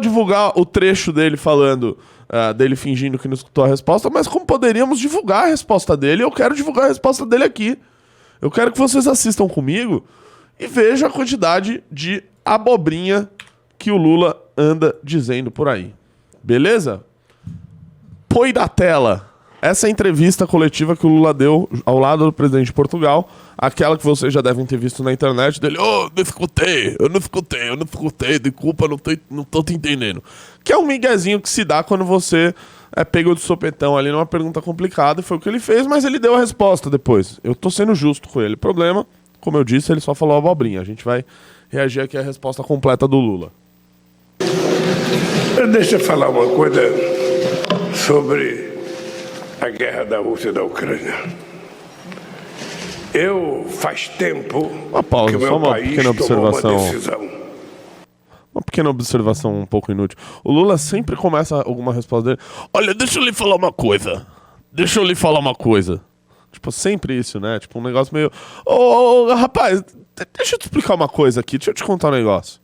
divulgar o trecho dele falando, dele fingindo que não escutou a resposta, mas como poderíamos divulgar a resposta dele? Eu quero divulgar a resposta dele aqui. Eu quero que vocês assistam comigo e vejam a quantidade de abobrinha que o Lula anda dizendo por aí. Beleza? Põe na tela essa entrevista coletiva que o Lula deu ao lado do presidente de Portugal, aquela que vocês já devem ter visto na internet dele, eu não escutei, desculpa, não tô te entendendo. Que é um miguezinho que se dá quando você é pego de sopetão ali numa pergunta complicada, e foi o que ele fez, mas ele deu a resposta depois. Eu tô sendo justo com ele. O problema, como eu disse, ele só falou abobrinha. A gente vai reagir aqui à resposta completa do Lula. Deixa eu falar uma coisa sobre a guerra da Rússia e da Ucrânia. Faz tempo uma pausa, que o meu só uma país pequena observação. Uma decisão. Uma pequena observação um pouco inútil. O Lula sempre começa alguma resposta dele. Olha, deixa eu lhe falar uma coisa. Tipo, sempre isso, né? Tipo, um negócio meio... Rapaz, deixa eu te explicar uma coisa aqui. Deixa eu te contar um negócio.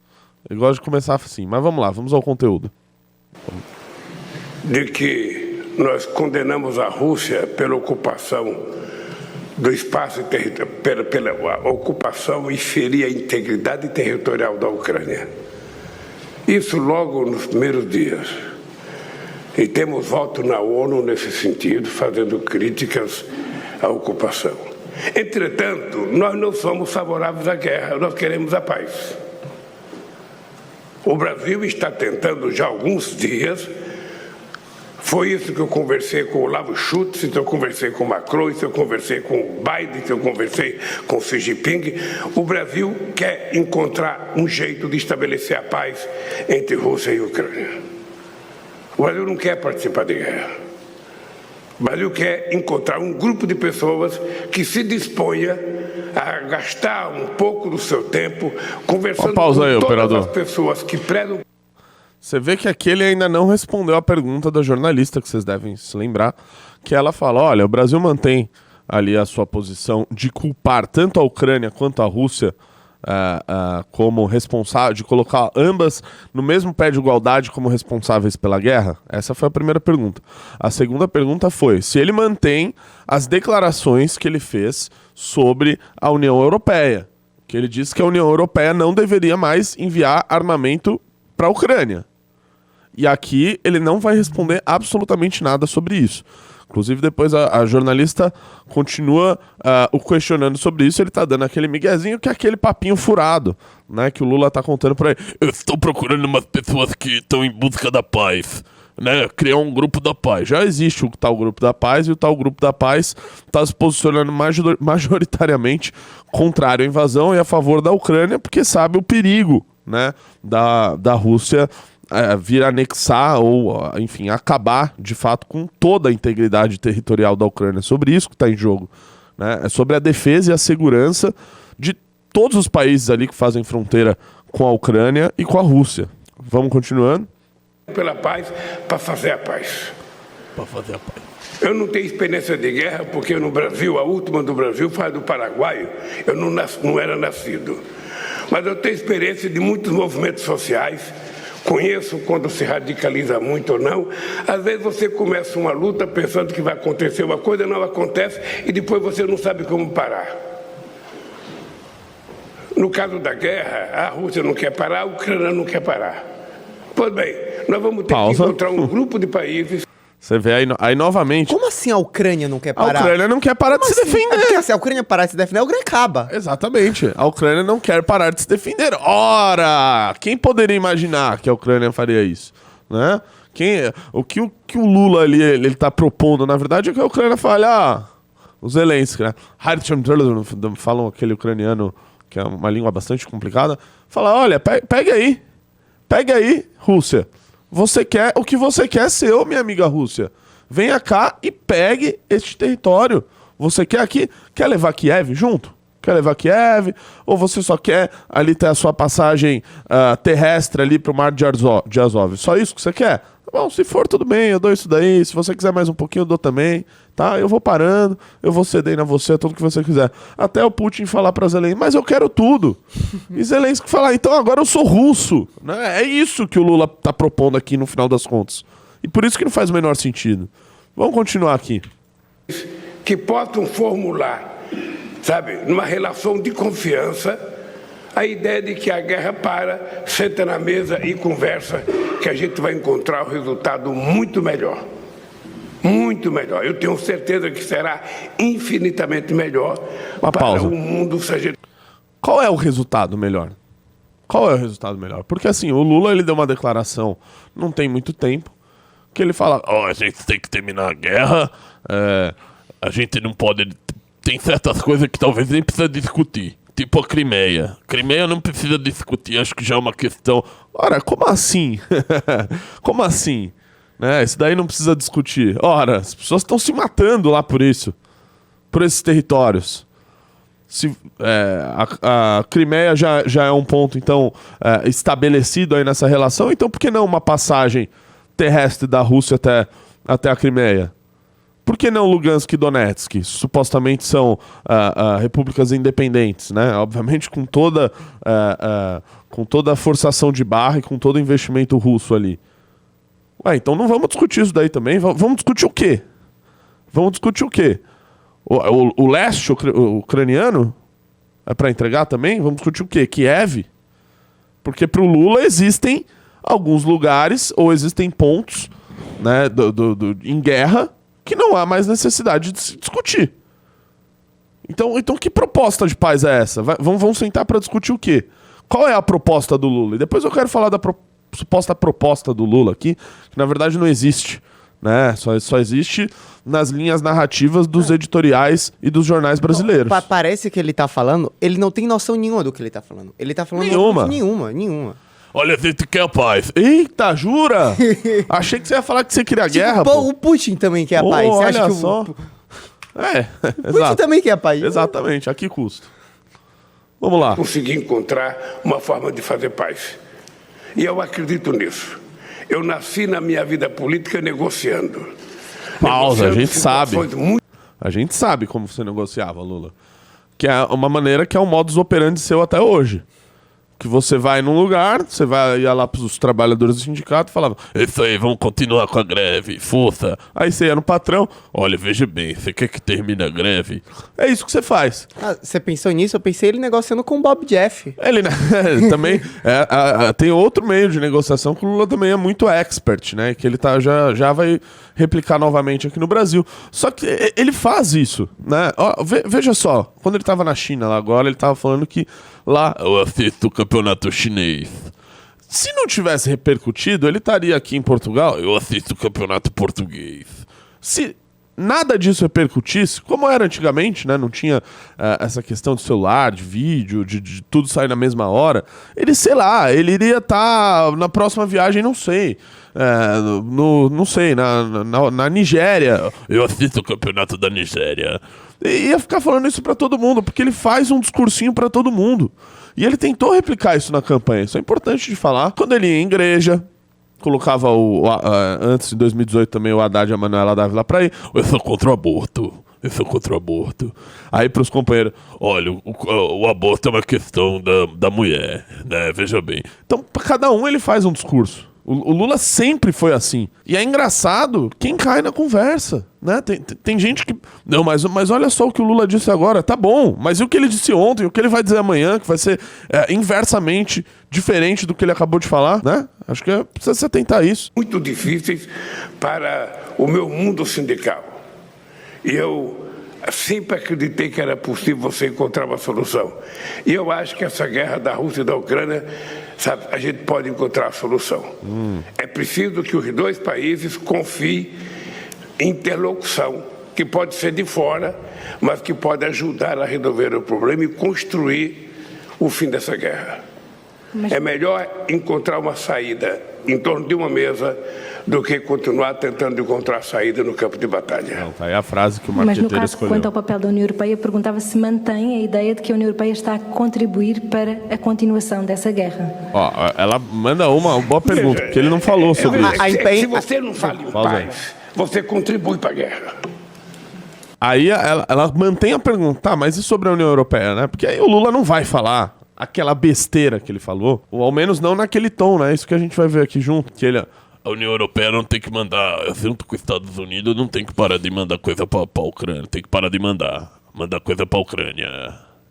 Ele gosta de começar assim. Mas vamos lá, vamos ao conteúdo. De que nós condenamos a Rússia pela ocupação do espaço pela ocupação e ferir a integridade territorial da Ucrânia. Isso logo nos primeiros dias. E temos voto na ONU nesse sentido, fazendo críticas à ocupação. Entretanto, nós não somos favoráveis à guerra, nós queremos a paz. O Brasil está tentando já há alguns dias. Foi isso que eu conversei com o Olavo Schultz, isso eu conversei com o Macron, isso eu conversei com o Biden, isso eu conversei com o Xi Jinping. O Brasil quer encontrar um jeito de estabelecer a paz entre Rússia e Ucrânia. O Brasil não quer participar de guerra. O Brasil quer encontrar um grupo de pessoas que se disponha a gastar um pouco do seu tempo conversando com todas as pessoas que prezam. Você vê que aqui ele ainda não respondeu a pergunta da jornalista, que vocês devem se lembrar, que ela fala, olha, o Brasil mantém ali a sua posição de culpar tanto a Ucrânia quanto a Rússia como responsável, de colocar ambas no mesmo pé de igualdade como responsáveis pela guerra? Essa foi a primeira pergunta. A segunda pergunta foi se ele mantém as declarações que ele fez sobre a União Europeia, que ele disse que a União Europeia não deveria mais enviar armamento para a Ucrânia. E aqui ele não vai responder absolutamente nada sobre isso. Inclusive, depois a jornalista continua o questionando sobre isso. Ele tá dando aquele miguezinho, que é aquele papinho furado, né? Que o Lula tá contando por aí. Eu estou procurando umas pessoas que estão em busca da paz, né? Criar um grupo da paz. Já existe o tal grupo da paz, e o tal grupo da paz tá se posicionando majoritariamente contrário à invasão e a favor da Ucrânia, porque sabe o perigo, né? Da Rússia vir anexar ou, enfim, acabar de fato com toda a integridade territorial da Ucrânia. É sobre isso que está em jogo, né? É sobre a defesa e a segurança de todos os países ali que fazem fronteira com a Ucrânia e com a Rússia. Vamos continuando. Pela paz, para fazer a paz. Eu não tenho experiência de guerra, porque no Brasil, a última do Brasil foi a do Paraguai. Eu não era nascido. Mas eu tenho experiência de muitos movimentos sociais. Conheço quando se radicaliza muito ou não. Às vezes você começa uma luta pensando que vai acontecer uma coisa, não acontece, e depois você não sabe como parar. No caso da guerra, a Rússia não quer parar, a Ucrânia não quer parar. Pois bem, nós vamos ter que encontrar um grupo de países. Você vê aí novamente... Como assim a Ucrânia não quer parar? A Ucrânia não quer parar de se defender. Porque se a Ucrânia parar de se defender, a Ucrânia acaba. Exatamente. A Ucrânia não quer parar de se defender. Ora! Quem poderia imaginar que a Ucrânia faria isso? Né? O que o Lula ali ele tá propondo, na verdade, é que a Ucrânia fale, o Zelensky, né? Falam aquele ucraniano, que é uma língua bastante complicada, fala, olha, pegue aí, Rússia. Você quer, o que você quer é seu, minha amiga Rússia. Venha cá e pegue este território. Você quer aqui, quer levar Kiev junto? quer levar Kiev, ou você só quer ali ter a sua passagem terrestre ali pro mar de Azov. Só isso que você quer? Bom, se for, tudo bem, eu dou isso daí. Se você quiser mais um pouquinho, eu dou também, tá? Eu vou parando, eu vou cedendo a você, tudo que você quiser. Até o Putin falar pra Zelensky, mas eu quero tudo. E Zelensky falar, então agora eu sou russo. Né? É isso que o Lula tá propondo aqui no final das contas. E por isso que não faz o menor sentido. Vamos continuar aqui. Que possam formular, sabe, numa relação de confiança, a ideia de que a guerra para, senta na mesa e conversa, que a gente vai encontrar um resultado muito melhor. Muito melhor. Eu tenho certeza que será infinitamente melhor para o mundo se a gente... Qual é o resultado melhor? Qual é o resultado melhor? Porque assim, o Lula ele deu uma declaração não tem muito tempo, que ele fala, a gente tem que terminar a guerra, a gente não pode... Tem certas coisas que talvez nem precisa discutir. Tipo a Crimeia. Crimeia não precisa discutir, acho que já é uma questão... Ora, como assim? Como assim? Né? Isso daí não precisa discutir. Ora, as pessoas estão se matando lá por isso. Por esses territórios. A Crimeia já é um ponto, então, estabelecido aí nessa relação. Então, por que não uma passagem terrestre da Rússia até a Crimeia? Por que não Lugansk e Donetsk? Supostamente são repúblicas independentes, né? Obviamente com toda a forçação de barra e com todo o investimento russo ali. Então não vamos discutir isso daí também. Vamos discutir o quê? Vamos discutir o quê? O leste ucraniano é para entregar também? Vamos discutir o quê? Kiev? Porque para o Lula existem alguns lugares ou existem pontos, né, em guerra que não há mais necessidade de se discutir. Então que proposta de paz é essa? Vamos sentar para discutir o quê? Qual é a proposta do Lula? E depois eu quero falar da suposta proposta do Lula aqui, que na verdade não existe. Né? Só existe nas linhas narrativas dos editoriais e dos jornais brasileiros. Parece que ele tá falando, ele não tem noção nenhuma do que ele tá falando. Ele tá falando nenhuma. Olha, a gente quer paz. Eita, jura? Achei que você ia falar que você queria guerra, pô. O Putin também quer a paz. Você acha olha que só. o Putin também quer a paz. Exatamente, a que custo? Vamos lá. Conseguir encontrar uma forma de fazer paz. E eu acredito nisso. Eu nasci na minha vida política negociando. Pausa, a gente sabe. A gente sabe como você negociava, Lula. Que é uma maneira que é um modus operandi seu até hoje. Que você vai num lugar, você ia lá pros trabalhadores do sindicato e falava, isso aí, vamos continuar com a greve, força. Aí você ia no patrão, olha, veja bem, você quer que termine a greve? É isso que você faz. Você pensou nisso? Eu pensei ele negociando com o Bob Jeff. Ele também tem outro meio de negociação que o Lula também é muito expert, né? Que ele já vai replicar novamente aqui no Brasil. Só que ele faz isso, né? Veja só, quando ele tava na China lá agora, ele tava falando que lá eu assisto o campeonato chinês. Se não tivesse repercutido, ele estaria aqui em Portugal, eu assisto o campeonato português. Se nada disso repercutisse, como era antigamente, né? Não tinha essa questão de celular, de vídeo, de tudo sair na mesma hora. Ele iria estar na próxima viagem, não sei. Não sei, na Nigéria. Eu assisto o campeonato da Nigéria. E ia ficar falando isso pra todo mundo, porque ele faz um discursinho pra todo mundo. E ele tentou replicar isso na campanha. Isso é importante de falar. Quando ele ia em igreja, colocava antes de 2018 também o Haddad e a Manuela Dávila pra ir. Eu sou contra o aborto. Aí pros companheiros, olha, o aborto é uma questão da mulher, né? Veja bem. Então, pra cada um ele faz um discurso. O Lula sempre foi assim. E é engraçado quem cai na conversa, né? Tem gente que... Não, mas olha só o que o Lula disse agora. Tá bom, mas e o que ele disse ontem? O que ele vai dizer amanhã? Que vai ser inversamente diferente do que ele acabou de falar, né? Acho que precisa se atentar a isso. Muito difíceis para o meu mundo sindical. E eu sempre acreditei que era possível você encontrar uma solução. E eu acho que essa guerra da Rússia e da Ucrânia, sabe, a gente pode encontrar a solução. É preciso que os dois países confiem em interlocução, que pode ser de fora, mas que pode ajudar a resolver o problema e construir o fim dessa guerra. É melhor encontrar uma saída em torno de uma mesa do que continuar tentando encontrar saída no campo de batalha. Não, tá aí a frase que o Mas no marqueteiro caso, escolheu. quanto ao papel da União Europeia, perguntava se mantém a ideia de que a União Europeia está a contribuir para a continuação dessa guerra. Ó, ela manda uma boa pergunta, porque ele não falou sobre isso. Se você não fala em paz, você contribui para a guerra. Aí ela mantém a pergunta, tá, mas e sobre a União Europeia, né? Porque aí o Lula não vai falar aquela besteira que ele falou, ou ao menos não naquele tom, né? Isso que a gente vai ver aqui junto, que ele... A União Europeia não tem que mandar, junto com os Estados Unidos, não tem que parar de mandar coisa pra Ucrânia, tem que parar de mandar coisa pra Ucrânia.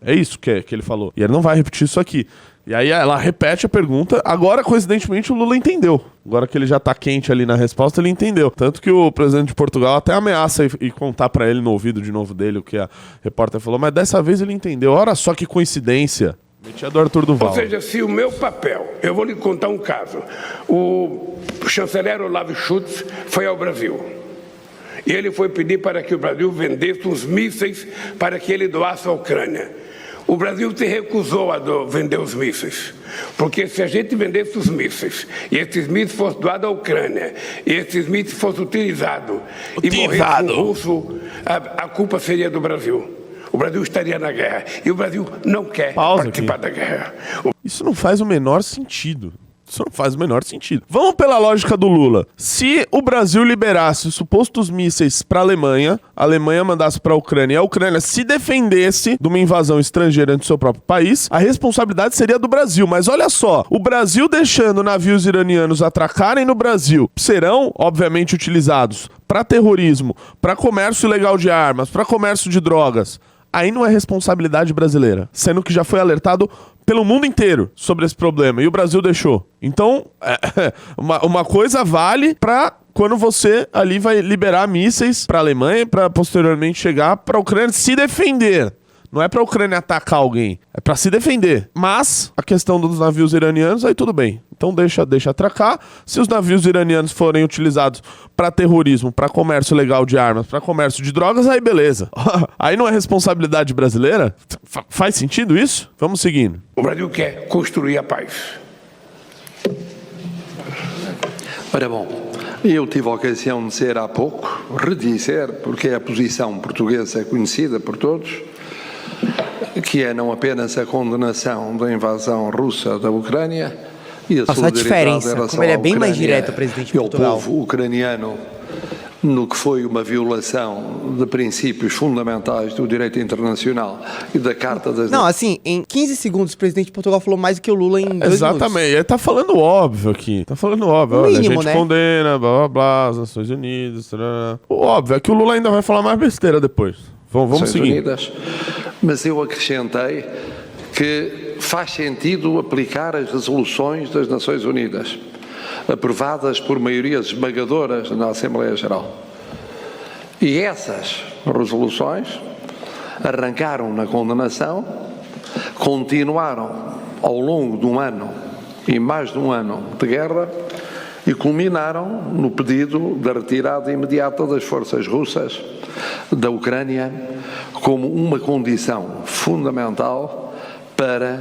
É isso que ele falou. E ele não vai repetir isso aqui. E aí ela repete a pergunta. Agora, coincidentemente, o Lula entendeu. Agora que ele já tá quente ali na resposta, ele entendeu. Tanto que o presidente de Portugal até ameaça e contar pra ele no ouvido de novo dele o que a repórter falou. Mas dessa vez ele entendeu. Olha só que coincidência. Metia do Arthur Duval. Ou seja, se o meu papel... Eu vou lhe contar um caso. O chanceler Olavo Scholz foi ao Brasil. E ele foi pedir para que o Brasil vendesse uns mísseis para que ele doasse à Ucrânia. O Brasil se recusou a vender os mísseis, porque se a gente vendesse os mísseis e esses mísseis fossem doados à Ucrânia e esses mísseis fossem utilizados e morresse um russo, a culpa seria do Brasil. O Brasil estaria na guerra e o Brasil não quer participar da guerra. Isso não faz o menor sentido. Isso não faz o menor sentido. Vamos pela lógica do Lula. Se o Brasil liberasse os supostos mísseis para a Alemanha mandasse para a Ucrânia e a Ucrânia se defendesse de uma invasão estrangeira do seu próprio país, a responsabilidade seria do Brasil. Mas olha só, o Brasil deixando navios iranianos atracarem no Brasil serão, obviamente, utilizados para terrorismo, para comércio ilegal de armas, para comércio de drogas. Aí não é responsabilidade brasileira, sendo que já foi alertado pelo mundo inteiro sobre esse problema e o Brasil deixou. Então, uma coisa vale para quando você ali vai liberar mísseis para a Alemanha para posteriormente chegar para a Ucrânia se defender. Não é para a Ucrânia atacar alguém, é para se defender. Mas a questão dos navios iranianos, aí tudo bem. Então deixa atracar. Se os navios iranianos forem utilizados para terrorismo, para comércio legal de armas, para comércio de drogas, aí beleza. Aí não é responsabilidade brasileira? Faz sentido isso? Vamos seguindo. O Brasil quer construir a paz. Ora bom, eu tive a ocasião de dizer há pouco, redizer, porque a posição portuguesa é conhecida por todos, que é não apenas a condenação da invasão russa da Ucrânia e a solidariedade a diferença, em relação como ele é à bem mais Ucrânia direto, o presidente de e ao Portugal. povo ucraniano no que foi uma violação de princípios fundamentais do direito internacional e da Carta das... Não, assim, em 15 segundos o presidente de Portugal falou mais do que o Lula em 2 minutos. Exatamente, ele tá falando óbvio aqui. Tá falando óbvio. Olha, mínimo, a gente né? condena, blá blá blá, as Nações Unidas. Tarará. O óbvio é que o Lula ainda vai falar mais besteira depois. Vamos seguir. Unidas, mas eu acrescentei que faz sentido aplicar as resoluções das Nações Unidas, aprovadas por maiorias esmagadoras na Assembleia Geral. E essas resoluções arrancaram na condenação, continuaram ao longo de um ano e mais de um ano de guerra e culminaram no pedido da retirada imediata das forças russas da Ucrânia como uma condição fundamental para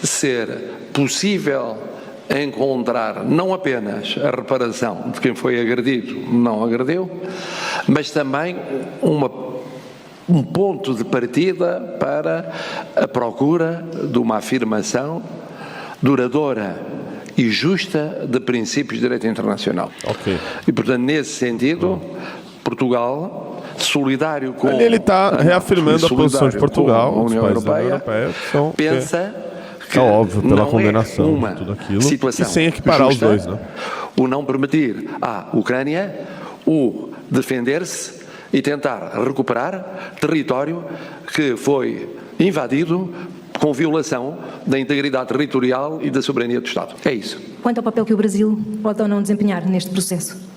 ser possível encontrar não apenas a reparação de quem foi agredido, não agrediu, mas também um ponto de partida para a procura de uma afirmação duradoura e justa de princípios de direito internacional. Ok. E, portanto, nesse sentido, Portugal, solidário com... Ele está reafirmando a posição de Portugal, a União dos países da Europeia, pensa que é óbvio, pela não condenação é uma de tudo aquilo, situação e sem equiparar justa os dois, né? O não permitir à Ucrânia o defender-se e tentar recuperar território que foi invadido com violação da integridade territorial e da soberania do Estado. É isso. Quanto ao papel que o Brasil pode ou não desempenhar neste processo?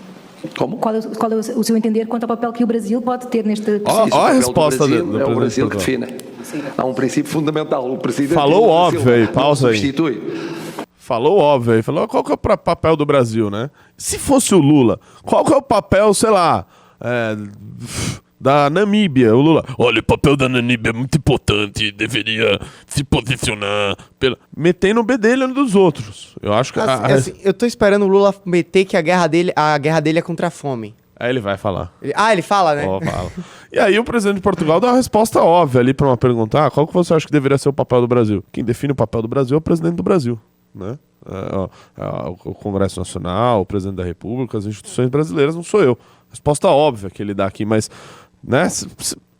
Como? Qual é o seu entender quanto ao papel que o Brasil pode ter neste processo? Isso, Ó a o papel do resposta Brasil do é o Brasil presidente que define. Há um princípio fundamental. O presidente Falou Lula da óbvio Silva aí, não pausa aí. substitui. Falou óbvio aí, falou qual que é o papel do Brasil, né? Se fosse o Lula, qual que é o papel, sei lá, Da Namíbia, o Lula. Olha, o papel da Namíbia é muito importante, deveria se posicionar. Metendo o bedelho dos outros. Eu acho que... Assim, eu tô esperando o Lula meter que a guerra dele é contra a fome. Aí ele vai falar. Ele fala, né? Fala. E aí o presidente de Portugal dá uma resposta óbvia ali pra uma pergunta. Qual que você acha que deveria ser o papel do Brasil? Quem define o papel do Brasil é o presidente do Brasil, né? O Congresso Nacional, o presidente da República, as instituições brasileiras, não sou eu. Resposta óbvia que ele dá aqui, mas... né?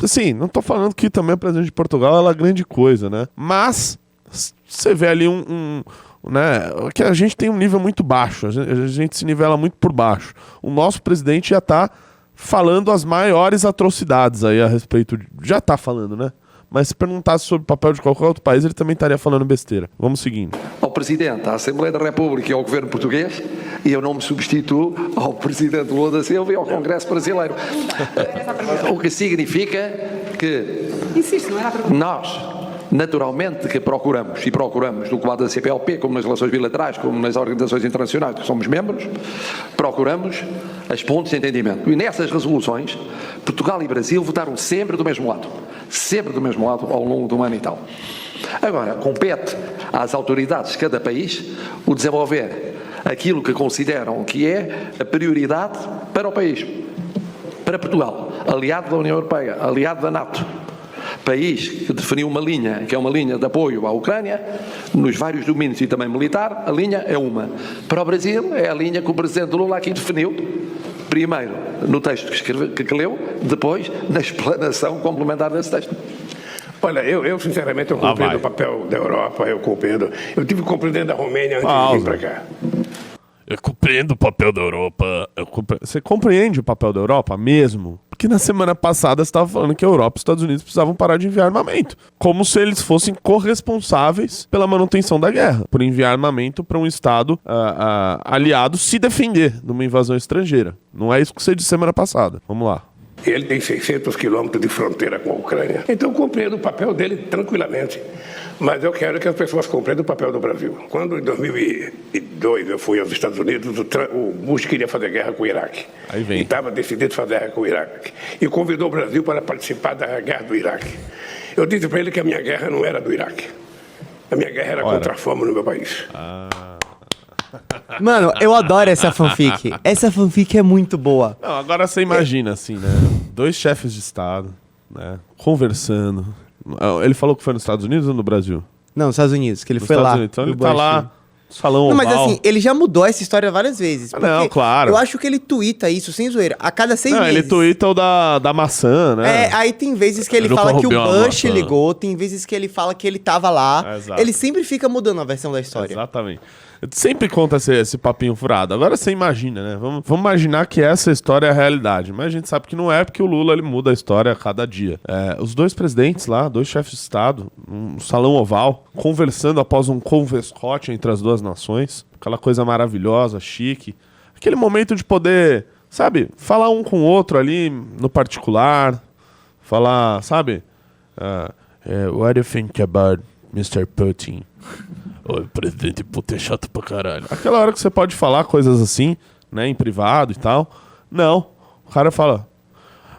Assim, não tô falando que também o presidente de Portugal é uma grande coisa, né? Mas você vê ali né, que a gente tem um nível muito baixo, a gente se nivela muito por baixo. O nosso presidente já tá falando as maiores atrocidades aí a respeito já tá falando, né? Mas se perguntasse sobre o papel de qualquer outro país, ele também estaria falando besteira. Vamos seguindo. Ao Presidente, à Assembleia da República e ao Governo Português, e eu não me substituo ao Presidente Lula da Silva e ao Congresso Brasileiro. O que significa que nós, naturalmente, que procuramos no quadro da CPLP, como nas relações bilaterais, como nas organizações internacionais que somos membros, procuramos as pontes de entendimento. E nessas resoluções, Portugal e Brasil votaram sempre do mesmo lado ao longo de um ano e tal. Agora, compete às autoridades de cada país o desenvolver aquilo que consideram que é a prioridade para o país. Para Portugal, aliado da União Europeia, aliado da NATO, país que definiu uma linha, que é uma linha de apoio à Ucrânia, nos vários domínios e também militar, a linha é uma. Para o Brasil, é a linha que o Presidente Lula aqui definiu, primeiro no texto que leu, depois na explanação complementar desse texto. Olha, eu sinceramente, eu compreendo o papel da Europa, eu tive que compreender da Romênia antes de vir para cá. Eu compreendo o papel da Europa. Você compreende o papel da Europa mesmo? Porque na semana passada você estava falando que a Europa e os Estados Unidos precisavam parar de enviar armamento. Como se eles fossem corresponsáveis pela manutenção da guerra. Por enviar armamento para um Estado aliado se defender de uma invasão estrangeira. Não é isso que você disse semana passada. Vamos lá. Ele tem 600 quilômetros de fronteira com a Ucrânia. Então eu compreendo o papel dele tranquilamente. Mas eu quero que as pessoas compreendam o papel do Brasil. Quando em 2002 eu fui aos Estados Unidos, o Bush queria fazer guerra com o Iraque. Aí vem. E estava decidido fazer guerra com o Iraque. E convidou o Brasil para participar da guerra do Iraque. Eu disse para ele que a minha guerra não era do Iraque. A minha guerra era contra a fome no meu país. Mano, eu adoro essa fanfic. Essa fanfic é muito boa. Não, agora você imagina assim, né? 2 chefes de Estado, né? Conversando. Ele falou que foi nos Estados Unidos ou no Brasil? Não, nos Estados Unidos, que ele nos foi Estados lá. Unidos. Então ele tá lá, salão oval. Não, mas assim, ele já mudou essa história várias vezes. Não, claro. Eu acho que ele tuita isso, sem zoeira, a cada 6 meses. Ele tuita o da maçã, né? Aí tem vezes que ele fala que o Bush ligou, tem vezes que ele fala que ele tava lá. Exato. Ele sempre fica mudando a versão da história. Exatamente. Sempre conta esse papinho furado. Agora você imagina, né? Vamos imaginar que essa história é a realidade. Mas a gente sabe que não é, porque o Lula ele muda a história a cada dia. Os 2 presidentes lá, 2 chefes de Estado, um salão oval, conversando após um converscote entre as 2 nações. Aquela coisa maravilhosa, chique. Aquele momento de poder, sabe, falar um com o outro ali no particular. Falar, sabe? What do you think about Mr. Putin? O presidente Putin é chato pra caralho. Aquela hora que você pode falar coisas assim, né, em privado e tal. Não. O cara fala,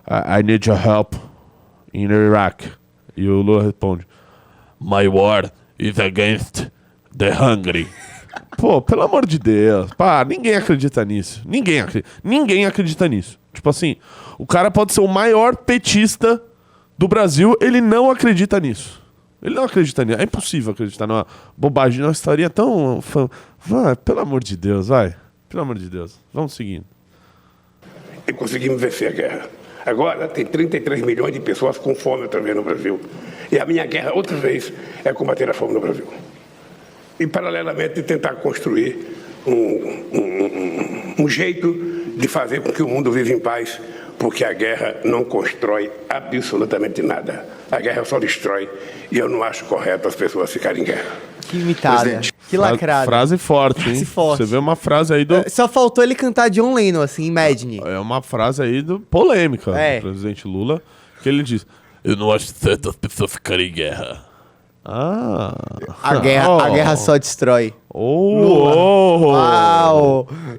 I need your help in Iraq. E o Lula responde, my war is against the hungry. Pô, pelo amor de Deus. Pá, ninguém acredita nisso. Ninguém acredita nisso. Tipo assim, o cara pode ser o maior petista do Brasil, ele não acredita nisso. Ele não acredita nisso. É impossível acreditar numa bobagem. Nós estaria tão... Vai, pelo amor de Deus, vai. Pelo amor de Deus. Vamos seguindo. E conseguimos vencer a guerra. Agora tem 33 milhões de pessoas com fome outra vez no Brasil. E a minha guerra, outra vez, é combater a fome no Brasil. E, paralelamente, tentar construir um jeito de fazer com que o mundo viva em paz, porque a guerra não constrói absolutamente nada. A guerra só destrói, e eu não acho correto as pessoas ficarem em guerra. Que imitada, que lacrada. Frase forte, hein? Frase forte. Você vê uma frase aí do... Só faltou ele cantar John Lennon, assim, Imagine. É uma frase aí polêmica do presidente Lula, que ele diz, eu não acho certo as pessoas ficarem em guerra. A guerra só destrói. Uau!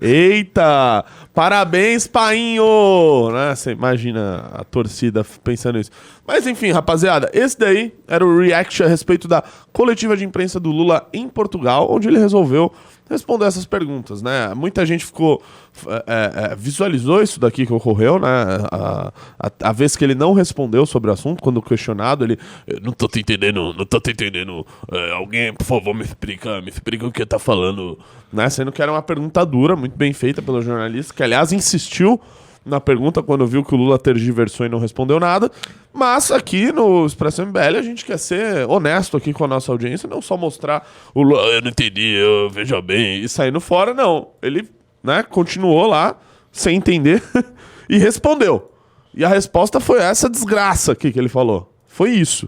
Eita! Parabéns, painho! Né? Você imagina a torcida pensando isso. Mas enfim, rapaziada, esse daí era o react a respeito da coletiva de imprensa do Lula em Portugal, onde ele resolveu responder essas perguntas, né? Muita gente ficou... visualizou isso daqui que ocorreu, né? A vez que ele não respondeu sobre o assunto, quando questionado, ele... Não tô te entendendo. Alguém, por favor, me explica o que tá falando, né? Sendo que era uma pergunta dura, muito bem feita pelo jornalista, que aliás insistiu na pergunta quando viu que o Lula tergiversou e não respondeu nada. Mas aqui no Expresso MBL a gente quer ser honesto aqui com a nossa audiência, não só mostrar o Lula, eu não entendi, veja bem, e saindo fora, não. Ele, né, continuou lá, sem entender, e respondeu. E a resposta foi essa desgraça aqui que ele falou. Foi isso.